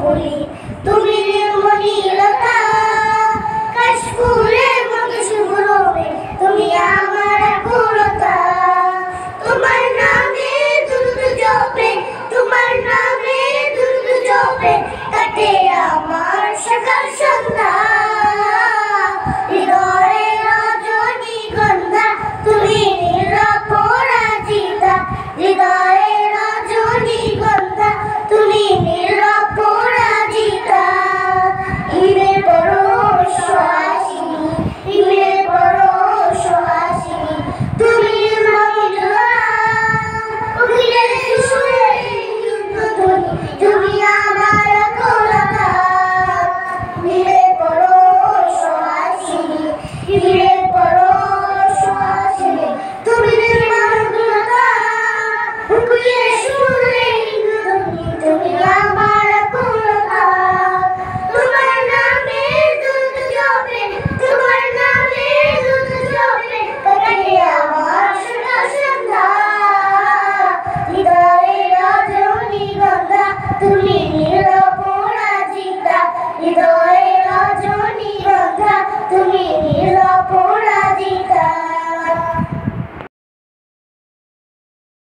বলি তুমি নির্মলীলতা কাশফুলের মতো শুভ্র তুমি আমার আকুলতা তোমার নামে দুরূদ জপে তোমার নামে দুরূদ জপে কাটে আমার সকাল সন্ধ্যা হৃদয়ে রজনীগন্ধা তুমি নিরপরাজিতা হৃদয়ে রজনীগন্ধা তুমি নিরপরাজিতা ইমের বড় সুহাসিনী ইমের বড় সুহাসিনী তুমি মমিলা কোকিলের সুরে তুমি আমার কোলতা ইমের বড় সুহাসিনী ইমের বড় সুহাসিনী তুমি মমিলা কোকিলের সুরে তুমি আমার কোলতা তোমার নামে দুরূদ জপে তোমার নামে দুরূদ জপে কাটে আমার সকাল সন্ধ্যা হৃদয়ে রজনীগন্ধা তুমি